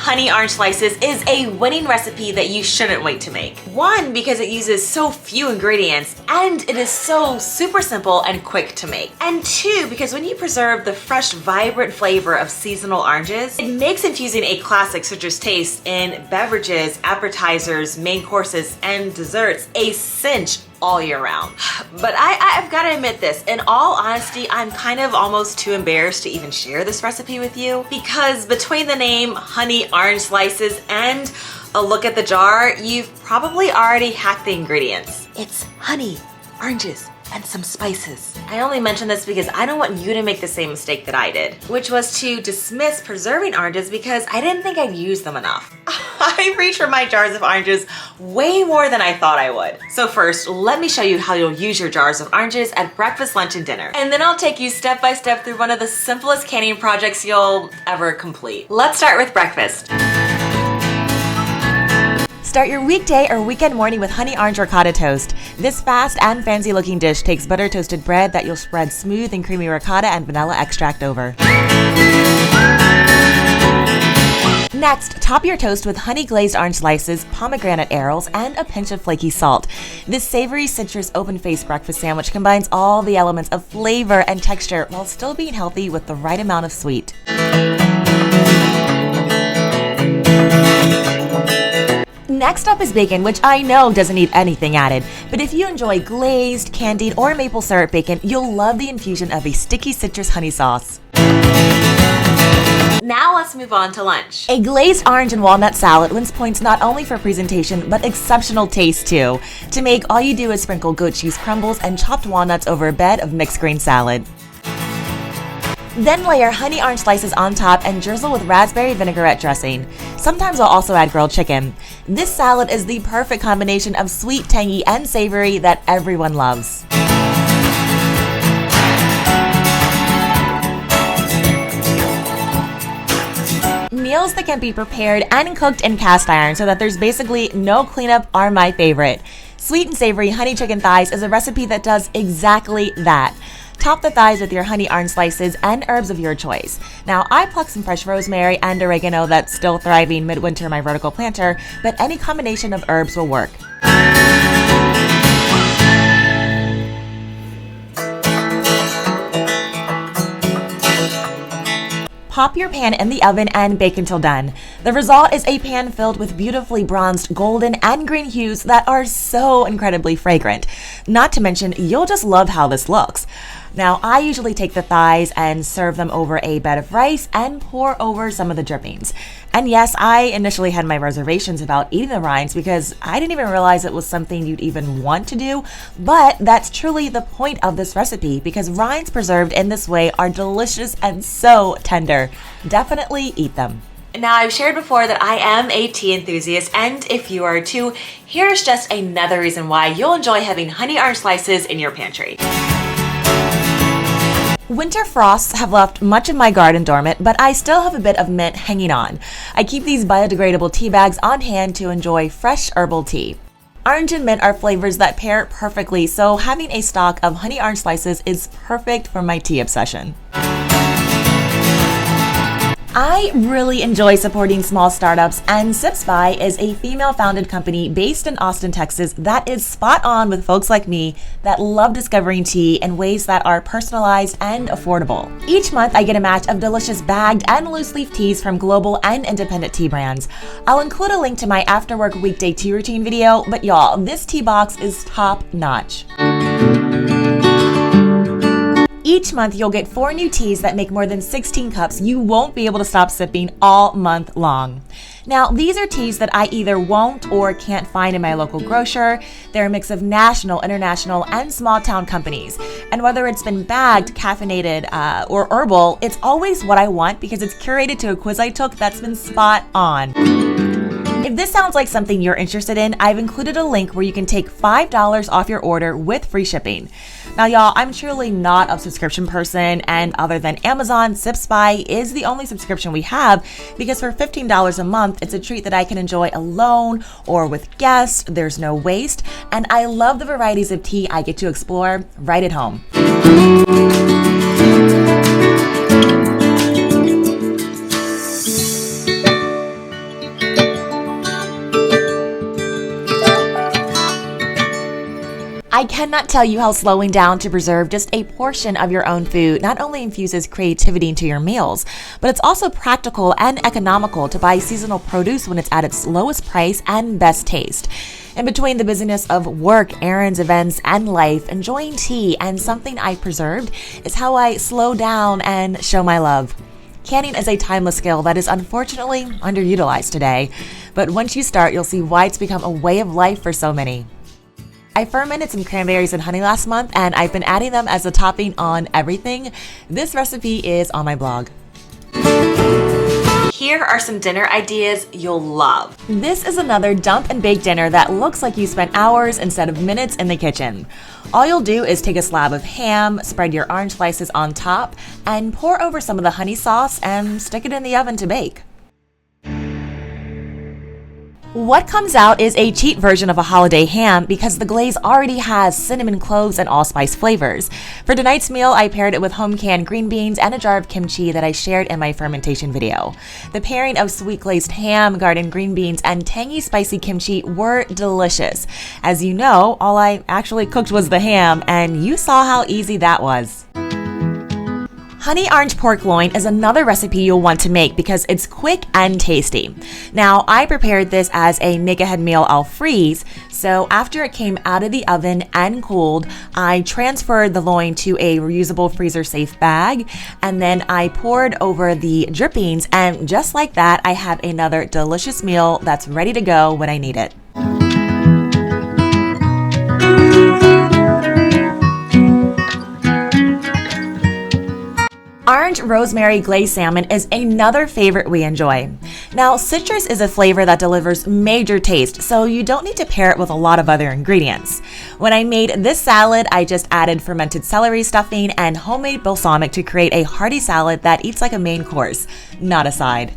honey orange slices is a winning recipe that you shouldn't wait to make. One, because it uses so few ingredients and it is so super simple and quick to make. And two, because when you preserve the fresh, vibrant flavor of seasonal oranges, it makes infusing a classic citrus taste in beverages, appetizers, main courses, and desserts a cinch all year round. But I've got to admit this, in all honesty, I'm kind of almost too embarrassed to even share this recipe with you, because between the name honey orange slices and a look at the jar, you've probably already hacked the ingredients. It's honey, oranges, and some spices. I only mention this because I don't want you to make the same mistake that I did, which was to dismiss preserving oranges because I didn't think I'd use them enough. I reach for my jars of oranges way more than I thought I would. So first, let me show you how you'll use your jars of oranges at breakfast, lunch, and dinner. And then I'll take you step by step through one of the simplest canning projects you'll ever complete. Let's start with breakfast. Start your weekday or weekend morning with honey orange ricotta toast. This fast and fancy looking dish takes butter toasted bread that you'll spread smooth and creamy ricotta and vanilla extract over. Next, top your toast with honey glazed orange slices, pomegranate arils, and a pinch of flaky salt. This savory citrus open-faced breakfast sandwich combines all the elements of flavor and texture while still being healthy with the right amount of sweet. Next up is bacon, which I know doesn't need anything added, but if you enjoy glazed, candied, or maple syrup bacon, you'll love the infusion of a sticky citrus honey sauce. Now let's move on to lunch. A glazed orange and walnut salad wins points not only for presentation, but exceptional taste too. To make, all you do is sprinkle goat cheese crumbles and chopped walnuts over a bed of mixed grain salad. Then layer honey orange slices on top and drizzle with raspberry vinaigrette dressing. Sometimes I'll also add grilled chicken. This salad is the perfect combination of sweet, tangy, and savory that everyone loves. Meals that can be prepared and cooked in cast iron so that there's basically no cleanup are my favorite. Sweet and savory honey chicken thighs is a recipe that does exactly that. Top the thighs with your honey orange slices and herbs of your choice. Now, I plucked some fresh rosemary and oregano that's still thriving midwinter in my vertical planter, but any combination of herbs will work. Pop your pan in the oven and bake until done. The result is a pan filled with beautifully bronzed golden and green hues that are so incredibly fragrant. Not to mention, you'll just love how this looks. Now, I usually take the thighs and serve them over a bed of rice and pour over some of the drippings. And yes, I initially had my reservations about eating the rinds because I didn't even realize it was something you'd even want to do, but that's truly the point of this recipe because rinds preserved in this way are delicious and so tender. Definitely eat them. Now, I've shared before that I am a tea enthusiast, and if you are too, here's just another reason why you'll enjoy having honey orange slices in your pantry. Winter frosts have left much of my garden dormant, but I still have a bit of mint hanging on. I keep these biodegradable tea bags on hand to enjoy fresh herbal tea. Orange and mint are flavors that pair perfectly, so having a stock of honey orange slices is perfect for my tea obsession. I really enjoy supporting small startups, and SIPSBY is a female-founded company based in Austin, Texas that is spot on with folks like me that love discovering tea in ways that are personalized and affordable. Each month, I get a match of delicious bagged and loose-leaf teas from global and independent tea brands. I'll include a link to my after-work weekday tea routine video, but y'all, this tea box is top-notch. Each month, you'll get 4 new teas that make more than 16 cups you won't be able to stop sipping all month long. Now, these are teas that I either won't or can't find in my local grocer. They're a mix of national, international, and small town companies. And whether it's been bagged, caffeinated, or herbal, it's always what I want because it's curated to a quiz I took that's been spot on. If this sounds like something you're interested in, I've included a link where you can take $5 off your order with free shipping. Now, y'all, I'm truly not a subscription person, and other than Amazon, SIPSBY is the only subscription we have because for $15 a month, it's a treat that I can enjoy alone or with guests. There's no waste, and I love the varieties of tea I get to explore right at home. I cannot tell you how slowing down to preserve just a portion of your own food not only infuses creativity into your meals, but it's also practical and economical to buy seasonal produce when it's at its lowest price and best taste. In between the busyness of work, errands, events, and life, enjoying tea and something I preserved is how I slow down and show my love. Canning is a timeless skill that is unfortunately underutilized today, but once you start, you'll see why it's become a way of life for so many. I fermented some cranberries and honey last month, and I've been adding them as a topping on everything. This recipe is on my blog. Here are some dinner ideas you'll love. This is another dump and bake dinner that looks like you spent hours instead of minutes in the kitchen. All you'll do is take a slab of ham, spread your orange slices on top, and pour over some of the honey sauce and stick it in the oven to bake. What comes out is a cheap version of a holiday ham because the glaze already has cinnamon cloves and allspice flavors. For tonight's meal, I paired it with home canned green beans and a jar of kimchi that I shared in my fermentation video. The pairing of sweet glazed ham, garden green beans, and tangy spicy kimchi were delicious. As you know, all I actually cooked was the ham, and you saw how easy that was. Honey orange pork loin is another recipe you'll want to make because it's quick and tasty. Now, I prepared this as a make-ahead meal I'll freeze, so after it came out of the oven and cooled, I transferred the loin to a reusable freezer-safe bag, and then I poured over the drippings, and just like that, I have another delicious meal that's ready to go when I need it. Orange rosemary glazed salmon is another favorite we enjoy. Now, citrus is a flavor that delivers major taste, so you don't need to pair it with a lot of other ingredients. When I made this salad, I just added fermented celery stuffing and homemade balsamic to create a hearty salad that eats like a main course, not a side.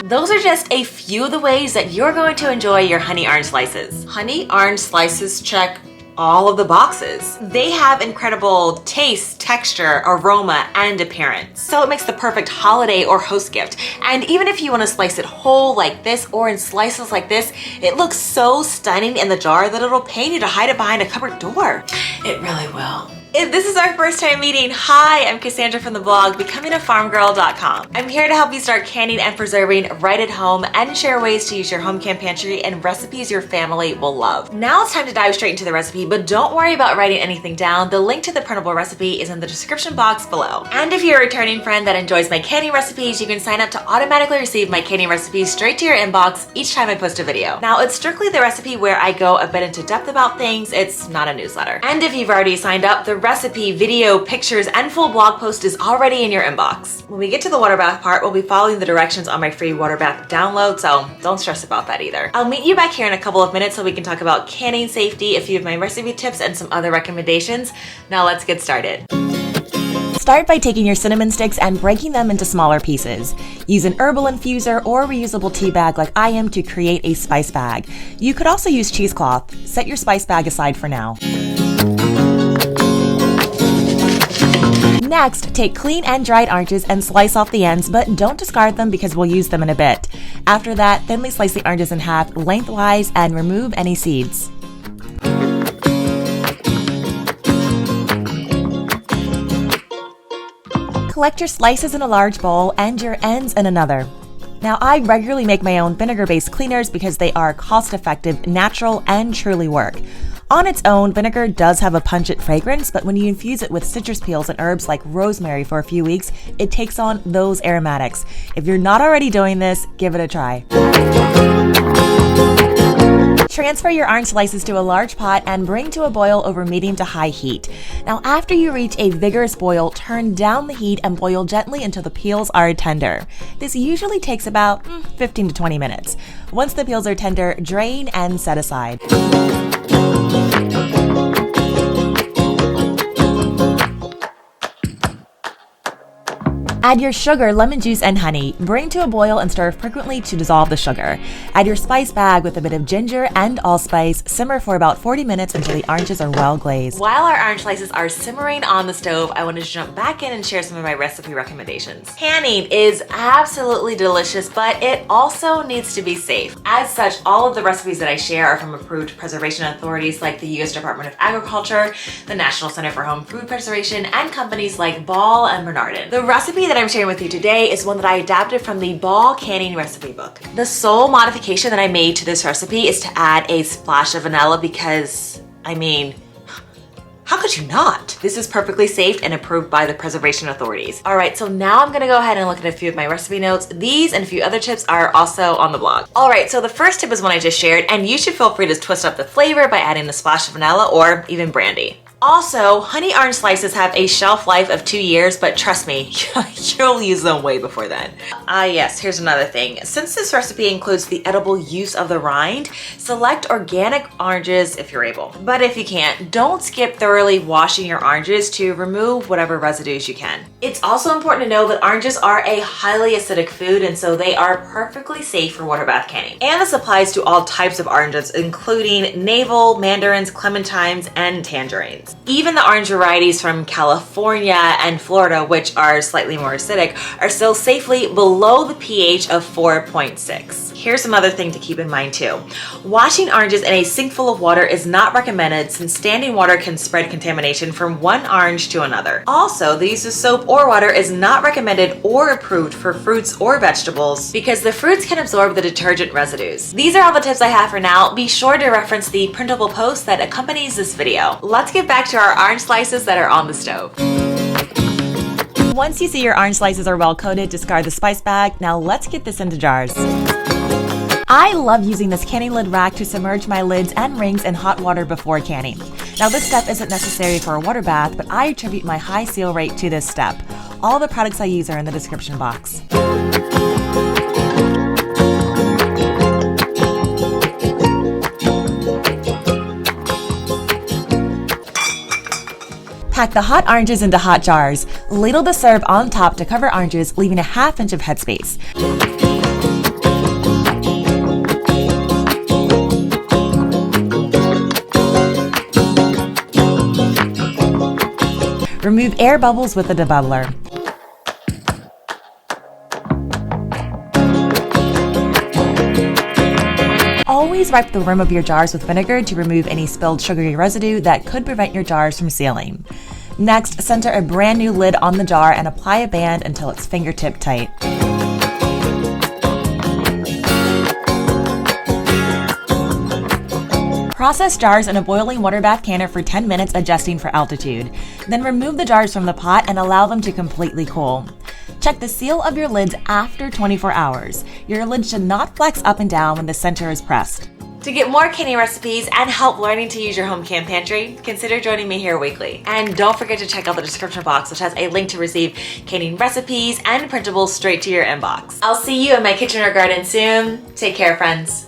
Those are just a few of the ways that you're going to enjoy your honey orange slices. Honey orange slices check all of the boxes. They have incredible taste, texture, aroma, and appearance. So it makes the perfect holiday or host gift. And even if you want to slice it whole like this or in slices like this, it looks so stunning in the jar that it'll pain you to hide it behind a cupboard door. It really will. If this is our first time meeting, hi, I'm Cassandra from the blog becomingafarmgirl.com. I'm here to help you start canning and preserving right at home and share ways to use your home can pantry and recipes your family will love. Now it's time to dive straight into the recipe, but don't worry about writing anything down. The link to the printable recipe is in the description box below. And if you're a returning friend that enjoys my canning recipes, you can sign up to automatically receive my canning recipes straight to your inbox each time I post a video. Now it's strictly the recipe where I go a bit into depth about things. It's not a newsletter. And if you've already signed up, the recipe, video, pictures, and full blog post is already in your inbox. When we get to the water bath part, we'll be following the directions on my free water bath download, so don't stress about that either. I'll meet you back here in a couple of minutes so we can talk about canning safety, a few of my recipe tips, and some other recommendations. Now let's get started. Start by taking your cinnamon sticks and breaking them into smaller pieces. Use an herbal infuser or reusable tea bag like I am to create a spice bag. You could also use cheesecloth. Set your spice bag aside for now. Next, take clean and dried oranges and slice off the ends, but don't discard them because we'll use them in a bit. After that, thinly slice the oranges in half lengthwise and remove any seeds. Collect your slices in a large bowl and your ends in another. Now, I regularly make my own vinegar-based cleaners because they are cost-effective, natural, and truly work. On its own, vinegar does have a pungent fragrance, but when you infuse it with citrus peels and herbs like rosemary for a few weeks, it takes on those aromatics. If you're not already doing this, give it a try. Transfer your orange slices to a large pot and bring to a boil over medium to high heat. Now, after you reach a vigorous boil, turn down the heat and boil gently until the peels are tender. This usually takes about 15 to 20 minutes. Once the peels are tender, drain and set aside. Add your sugar, lemon juice, and honey. Bring to a boil and stir frequently to dissolve the sugar. Add your spice bag with a bit of ginger and allspice. Simmer for about 40 minutes until the oranges are well glazed. While our orange slices are simmering on the stove, I wanted to jump back in and share some of my recipe recommendations. Canning is absolutely delicious, but it also needs to be safe. As such, all of the recipes that I share are from approved preservation authorities like the U.S. Department of Agriculture, the National Center for Home Food Preservation, and companies like Ball and Bernardin. The recipe that I'm sharing with you today is one that I adapted from the Ball canning recipe book. The sole modification that I made to this recipe is to add a splash of vanilla because, I mean, how could you not? This is perfectly safe and approved by the preservation authorities. All right, so now I'm gonna go ahead and look at a few of my recipe notes. These and a few other tips are also on the blog. All right, so the first tip is one I just shared, and you should feel free to twist up the flavor by adding a splash of vanilla or even brandy. Also, honey orange slices have a shelf life of 2 years, but trust me, you'll use them way before then. Yes, here's another thing. Since this recipe includes the edible use of the rind, select organic oranges if you're able. But if you can't, don't skip thoroughly washing your oranges to remove whatever residues you can. It's also important to know that oranges are a highly acidic food, and so they are perfectly safe for water bath canning. And this applies to all types of oranges, including navel, mandarins, clementines, and tangerines. Even the orange varieties from California and Florida, which are slightly more acidic, are still safely below the pH of 4.6. Here's another thing to keep in mind too. Washing oranges in a sink full of water is not recommended since standing water can spread contamination from one orange to another. Also, the use of soap or water is not recommended or approved for fruits or vegetables because the fruits can absorb the detergent residues. These are all the tips I have for now. Be sure to reference the printable post that accompanies this video. Let's get back to our orange slices that are on the stove. Once you see your orange slices are well coated, discard the spice bag. Now let's get this into jars. I love using this canning lid rack to submerge my lids and rings in hot water before canning. Now this step isn't necessary for a water bath, but I attribute my high seal rate to this step. All the products I use are in the description box. Pack the hot oranges into hot jars. Ladle the syrup on top to cover oranges, leaving a ½ inch of headspace. Remove air bubbles with a debubbler. Always wipe the rim of your jars with vinegar to remove any spilled sugary residue that could prevent your jars from sealing. Next, center a brand new lid on the jar and apply a band until it's fingertip tight. Process jars in a boiling water bath canner for 10 minutes, adjusting for altitude. Then remove the jars from the pot and allow them to completely cool. Check the seal of your lids after 24 hours. Your lid should not flex up and down when the center is pressed. To get more canning recipes and help learning to use your home can pantry, consider joining me here weekly. And don't forget to check out the description box, which has a link to receive canning recipes and printables straight to your inbox. I'll see you in my kitchen or garden soon. Take care, friends.